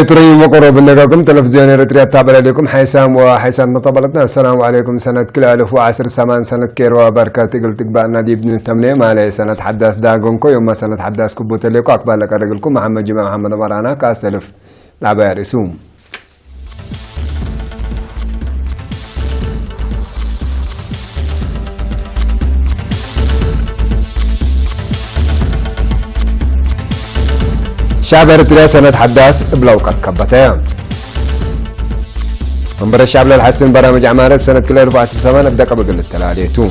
تري مقرب لكم تلفزيون إريتريا تابع لكم حيسام وحيسام نطبلتنا. السلام عليكم. سنة كل 1010 سنة كير وبركات قلت بأن دي ابن التمني ما لي سنة حداث داغونكو يوم سنة حداث كبوت لكم أكبر لك رجلكم محمد جماعة محمد مرانا كاسلف لعبة رسوم. شعب إريتريا سنة حداث بلوقت كبتين منبر الشعب للحسن برامج أعمال سنة كل 2010 نبدأ قبل التلاليتوم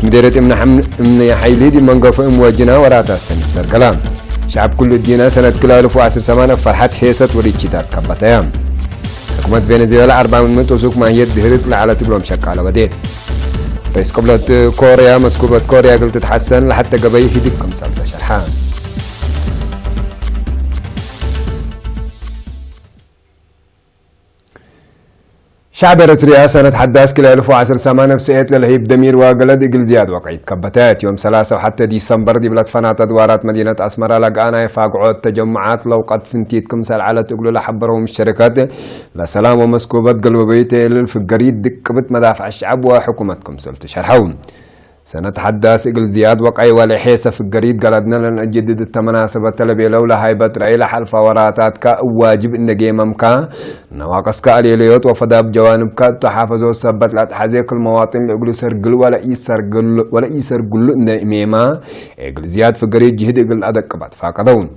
مديرة من حيلي دي منقف موجنا وراتا السنة السرقلام شعب كل الدينا سنة كل 2010 فرحت حيست وريتشتات كبتين حكومة فنزويلا 400 وسوق ماهية دهرت على تبلوم شك على وديت رئيس قبلة كوريا مسكوبة كوريا قلت تتحسن لحتى قبي هديكم سالفة شرحان. شعب إريتريا سنة حداث كل 2010 بسئت للهيب دمير وقلد إقل زياد وقعي كبتات يوم 3 وحتى ديسمبر دي بلد فنات دوارات مدينة أسمرة لقانا يفاقعوا التجمعات لو قد فنتيتكم سال على تقولوا لحبرهم الشركات لسلام ومسكوبات قلب بيتي للفقريد دكبت مدافع الشعب وحكومتكم سلت شرحون. سنة حداث إقل زياد وقعي والحيسة في القريد قلدنا لنجدد التمناسبة تلبي لولا هاي بطرعي لحلفة وراتات كا واجب إن جيمم كا نواقص كا اليليوت وفداب جوانب كا تحافظوا السبت لا تحزيق المواطن لإقل سرقل ولا يسرقل إن إميما إقل زياد في القريد جهد إقل أدك بات فاقدون.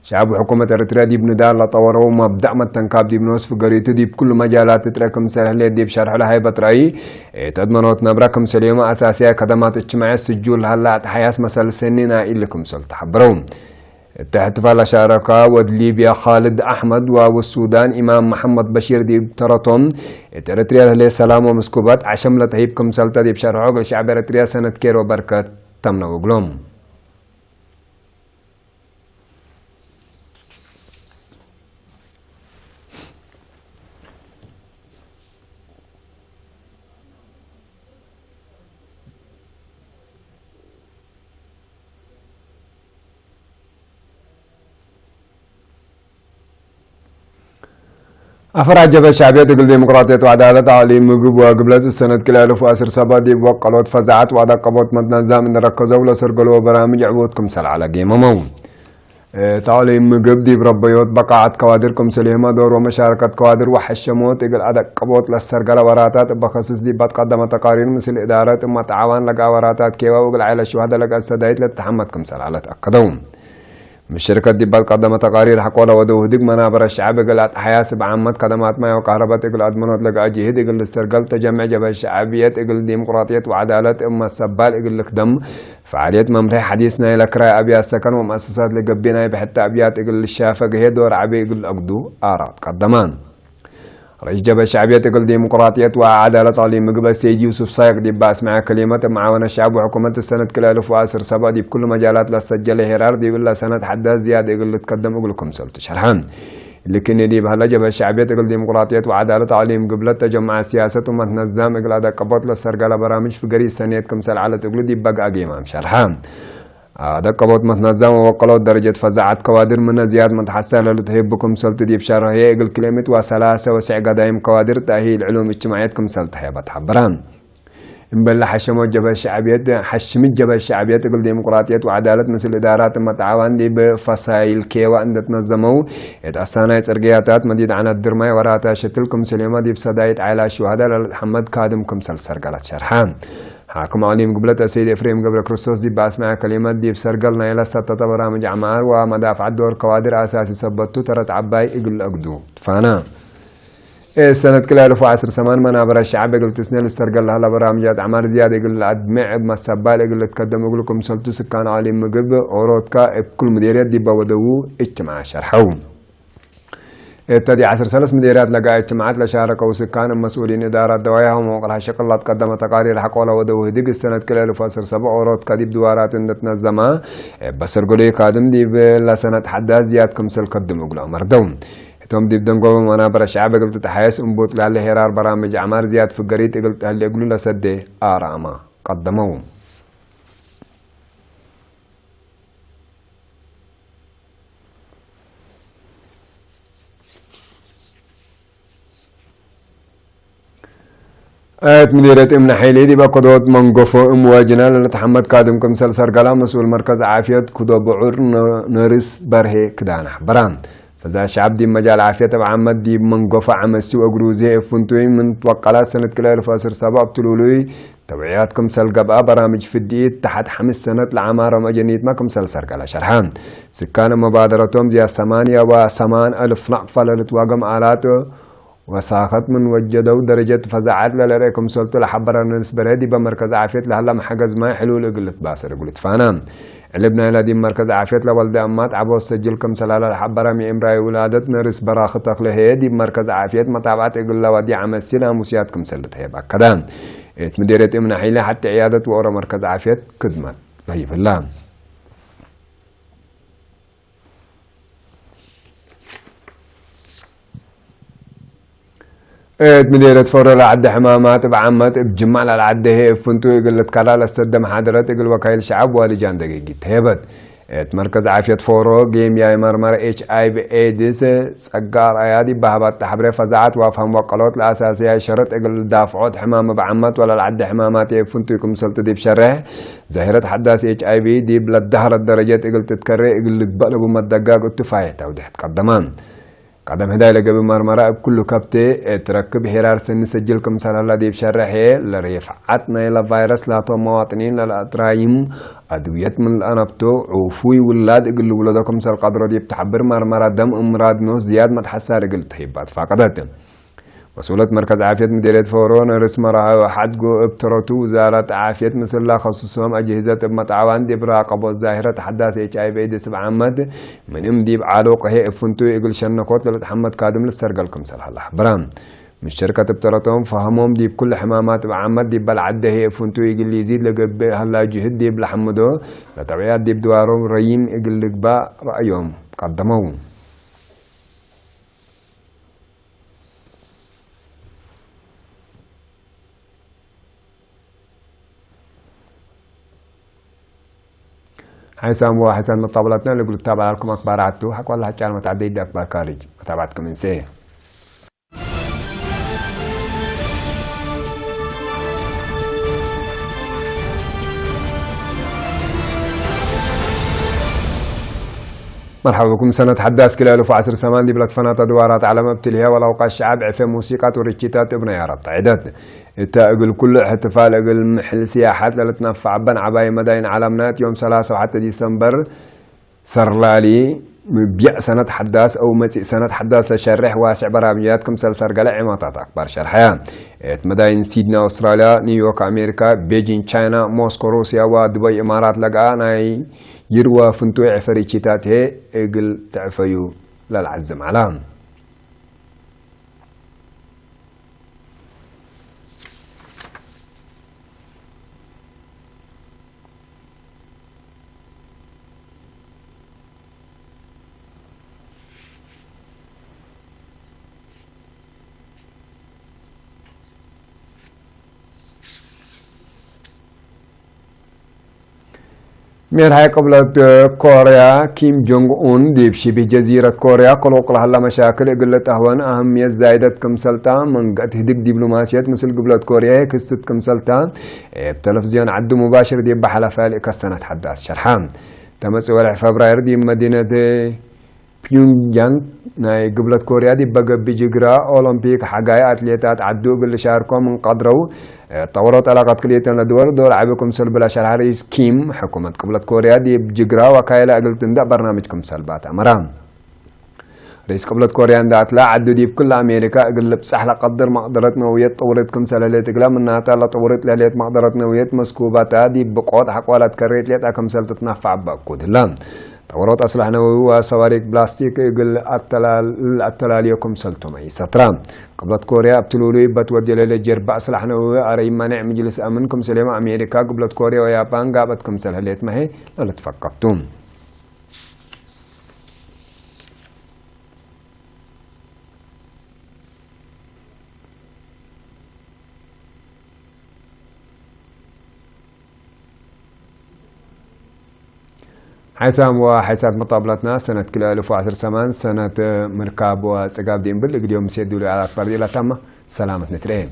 شعب حكومة إريتريا دي بندار لطوروا مبدأ متنكاب دي بنوصف قريتو دي بكل مجالات تتركم سهلة دي بشرح لها بطرعي تضمنوت نبركم سليمة أساسية خدمات اجتماعية سجول هلا حياس مسألة سنين إلكم سل تحبرون. احتفال شاركة ود ليبيا خالد أحمد والسودان إمام محمد بشير دي بترطن إريتريا لها سلام ومسكوبات عشملة هيبكم سلطة دي بشرحوا شعب إريتريا سنة كير وبركات تمنا وقلوم. أفراد جبهة الشعبية تقول ديمقراطية وعدالة علي مجب وقبلت السنة كل 1010 دي وقلوت فزعت وعدا قبوت متنظم من ركزوا ولا سرقلوا برامج عبودكم سل على قيمة تعالي مجب دي بربيوت بقعت كوادركم سليمة دور ومشاركة كوادر وحشموت تقول أدق قبوت للسرقلة وراتات بخصص دي بتقدم تقارير مثل إدارات ما تعاون لقى وراتات كيوا وقل على الشهداء لقى السدايت لتحمدكم سل على تأكدون. الشركة دي قدمت تقارير حقولا ودوهدق منابر الشعب قلت حياسب عامات خدمات ماء وكهرباء تقل أدمنوت لقى جهد قل السرقل تجمع جبهة الشعبية قل ديمقراطية وعدالة أما السبال قل لكدم فعالية ممرح حديثنا إلى كراء أبيات السكن ومؤسسات لقبينا بحتى أبيات قل الشافة هي دور عبي قل أقدو آرات قدمان. رئيس جبهة الشعبية تقول ديمقراطية وعدالة علي مقبل سيد يوسف صايق دي باس مع كلمة معاون الشعب وحكومة السنة كل 1010 دي بكل مجالات للسجل هرار دي يقول سنة حداث زيادة يقول تقدم يقول لكم سلط شرحان لكن دي بهلا جبهة الشعبية تقول ديمقراطية وعدالة علي مقبل تجمع سياسة ومتنظم يقول هذا قبط للسرقلة برامج في قرية سنيتكم سل على تقول دي بقى قيمة شرحان هذا قبوت متنظم وقلوت درجة فزعت كوادر من زياد متحسنة لتهيبكم سلط دي بشارة هي يقول كلمة وسلاسة وسع قدايم كوادر تأهيل علوم اجتماعيتكم سلط هي بتحبران مبلا حشمت جبهة الشعبية حشمت جبهة الشعبية تقول ديمقراطية وعدالة مثل إدارات متعاون دي بفصائل كيوا عند تنظموا اتأسانا سرقياتات مديد عن الدرماي وراتا شتلكم سليمة دي بصدايت على الشهداء لحمد كادمكم سلسرقلت شرحان حاكم عليم قبلة السيد إفريم قبل كريستوس دي باسمع كلمات دي بسرقلنا إلى 6 برامج أعمال ومدافع الدور كوادر أساسي سبتو ترت عباي إقل أقدو فانا سنة كل 1010 منابر الشعب قلت سنين السرقل هلا برامجات أعمال زيادة قل أدمع بمسبال قل تقدم يقول لكم سلطو سكان عليم مقب أوروتكا كل مديريات دي بودو اجتماع شرحون تدي 10 سنة مديريات لقى اجتماعات لشاركوا سكان المسؤولين إدارات دوايا وموقعها شقلات قدم تقارير حقولا ودوه دق السنة كل 1010 أورات كديب دوارات نتنظمها بسرقلي قادم دي بلا سنة حداث زيادكم سل قدم يقول أمردون توم دي بدنقو منابر الشعب قلت تحيس انبوت لالي هرار برامج عمار زياد في القريت قلت هل يقولوا لسده آراما قدموهم. مديرية امن حيلي دي بقدوت منقفو امواجنا لتحمد كادم كمسل سرقلا مسؤول مركز عافية كدو بعور نرس برهي كدانا بران فذا شعب دي مجال عافية تبع عمد دي منقفة عمسي وأقروزي فنتوي من توقلا سنة كلا الفاسر سباب تلولوي تبعيات كمسل قبقى برامج في الديت تحت 5 سنة لعمارة مجانيت ما كمسل سرقلا شرحان سكان مبادرتهم دي 8 و8 ألف نقفة لتواقم آلاته وساخت من وجدوا درجة فزعات للريكم سلطة لحبر النسبة دي بمركز عافية لهلا محجز ما حلول قلت باسر قلت فانا علبنا إلى دي مركز عافية لولد أمات عبو سجل كم سلالة لحبر مي إمراي ولادتنا رس براخ تقله دي مركز عافية متابعات قل ودي عمسينا مسيات كم سلت هي بكدان مديرية امن حيلة حتى عيادة ورا مركز عافية خدمات طيب الله مديرة فورة لعد حمامات بعمات بجمع للعد هي فنتو يقول لتكرر لستد محاضرات يقول وكيل شعب ولجان دقيقة هبت مركز عافية فورو جيم يا مرمر HIV AIDS سجار ايادي بهبات تحبري فزعات وافهم وقلات الاساسية شرط يقول دافعات حمامة بعمات ولا العد حمامات فنتو يكون سلطة دي بشرح ظاهرة حداث HIV دي بلد دهر الدرجات يقول تتكرر يقول لتبقى بمدقاق التفاية توضيح تقدمان قدم هداية لقب مرمرة بكل كبتة تركب حرار سن سجلكم سلالة دي بشرحه لرفعتنا إلى فيروس لاطو مواطنين للأطرايم أدوية من الأنبتو عفوي ولاد اقل ولادكم سل قدرة دي بتحبر مرمرة دم امراض نوز زياد ما تحسار اقل تحيبات فقدت مسؤولة مركز عافية مديرية فورون رسم رها وحد جو ابترتو وزارة عافية مثل لا خصوصهم أجهزة متعاون دي براقبة ظاهرة حداث HIV AIDS بعمد من امدي بعالوق هي افنتو يقول شنقوت للتحمد كادم للسرقل كمسل هلا برام من شركة ابترتهم فهمهم دي بكل حمامات بعمد دي بالعدة هي افنتو يقول لي يزيد لقب هلا جهد دي بلحمدو لتبعيات دي بدوارهم ريم يقول لك با رأيهم قدموه حسام وحسن مطابلتنا اللي قلت تابع لكم أخبار عدتو حق والله كان متعدد أخبار خارج متابعتكم من سيه مرحبا بكم سنة حداث كلا ألف عصر سمان دي بلاد فنات دوارات على مبتلها ولوقع الشعب عفة موسيقات وركيتات ابن يارات عدد تقول كل احتفال اقل محل سياحات لتنفع بن عباية مداين علامنات يوم 3 وحتى ديسمبر سرلالي بيع سنة حداث أو متي سنة حداث شرح واسع برامجياتكم سلسرقلة عماطات أخبار شرحيان مداين سيدني أستراليا نيويورك أمريكا بيجين تشاينا موسكو روسيا ودبي إمارات لقا ناي يروى فنتو عفريتشيتات هي اقل تعفيو للعزم علام من هاي قبل كوريا كيم جونغ اون دي بشبه جزيرة كوريا قلوق لها الله مشاكل قلت اهوان اهمية زايدة كم سلطان من قد هدك دبلوماسيات مثل قبلة كوريا كستت كم سلطان بتلفزيون عدو مباشر دي بحلة فالك السنة حداث شرحان تمسؤول فبراير دي مدينة بيونغ يانغ ناي قبلة كوريا دي بقى بجيجرا أولمبيك حقايا أتليتات عدو قل شاركوا من قدروا طورت علاقات كليتين لدول دول عبكم سلب الشرح رئيس كيم حكومة قبلة كوريا دي بجيجرا وكايلا أقل تندق برنامجكم سلبات أمران رئيس قبلة كوريا اندات لا عدو دي بكل أمريكا أقل بسحلة قدر مقدرة نوية طورتكم سلاليت قلا من ناتا لا طورت لاليت مقدرة نوية مسكوباتا دي بقوات حقوالات كريت ليت أكم سلتتنفع بقود هلان طورات أسلحة نووية وصواريخ بلاستيك يقول التلاليكم سلتمي سترام قبلة كوريا ابتلولي بتودي للجرب أسلحة نووية أري منع مجلس أمنكم سليمة أمريكا قبلة كوريا ويابان قابتكم سلهليت ما هي لا تفكرتم حسام وحساب مطابلتنا سنة كلا 1010 سمان سنة مركاب وسقاب دين بل اليوم سيدوا لي على أخبار دي لا تم سلامة نترين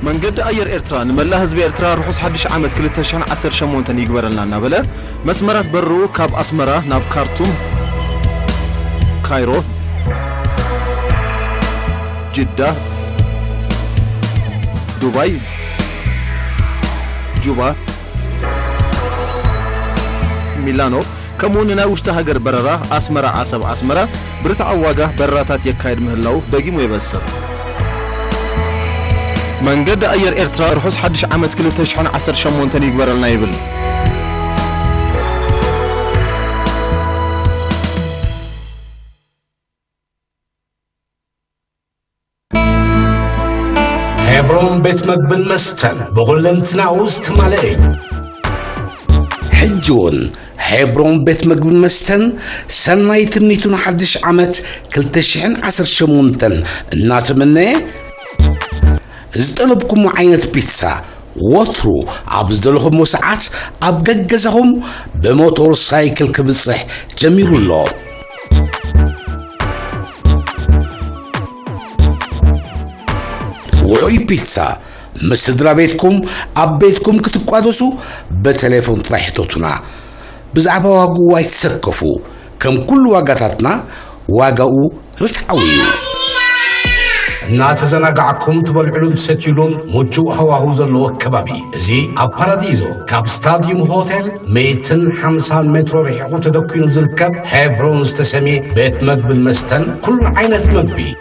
من قد أير إرترا نملا حزب إرترا رخص حدش عامد كل تشان 10 شمونتن يقبر لنا نبلا مسمرات برو كاب أسمرة ناب كارتوم كايرو جدة دبي جوبا ميلانو كموننا وشتهاجر بررة أسمرة عصب أسمرة برتع واجه براتات يكايد مهلو دقيم ويبسر من قد أير إرترا رخص حدش عامد كل تشحن 10 شمونتن يقبر لنا يبل هبرون بيت مقبل مستن بغلنتنا وسط ملئي حجون هبرون بيت مقبل مستن سنة يتمنيتون حدش عامد كل تشحن 10 شمونتن ناتمنى زطلبكم عينة بيتزا وطرو عبزدلهم مساعات عبقجزهم بموتور سايكل كبصح جميل الله وعي بيتزا مستدرا بيتكم عبيتكم كتقادسو بتليفون طرحتوتنا بزعبا واقو وايتسكفو كم كل واقاتاتنا واقعو رتعويو ناتزناقعكم تبلعلون ستيلون موجو هواهو زلو كبابي زي اباراديزو كاب ستاديوم هوتيل 150 متر ريحو تدكينو زلكب هبرون استسمي بيت مقبل مستن كل عينة مقبي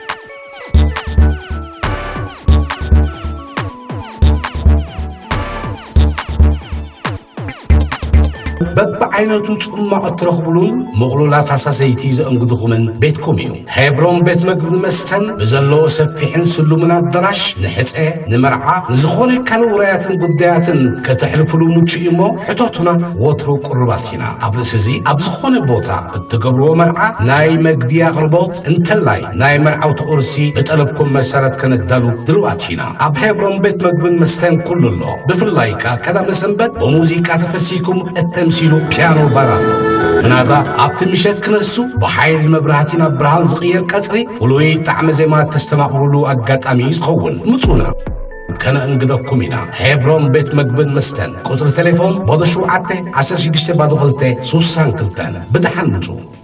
عينتو تصمع ترخبلون مغلولات حساسيتي زنقدخو من بيتكم يو هبرون بيت مقبل مستن بزلو سفحن سلو من الدراش نحسه نمرعا نزخوني كانو راياتن قدياتن كتحلفلو موچي إمو حتوتنا وطرو قرباتينا عبلسيزي عبزخوني بوتا اتقبرو مرعا ناي مقبيا غربوت انتلاي ناي مرعاو تقرسي بتقلبكم مسارات كندالو دلواتينا عب هبرون بيت مقبل مستن كل الله بفلايكا كدا مسنبت بموزيكا تفسيكم التمثيلو بيانو بارانو منادا عبت مشات كنسو بحيل مبرهاتينا برهان زغير كسري فلوي تعمى زي ما تستمعوا أقات أميز خون متونا كان انقدكم هنا هبرون بيت مقبل مستن كنتر تليفون بادشو عتي 10 شديشتي بادو خلتي سوسان كلتان بدحن متو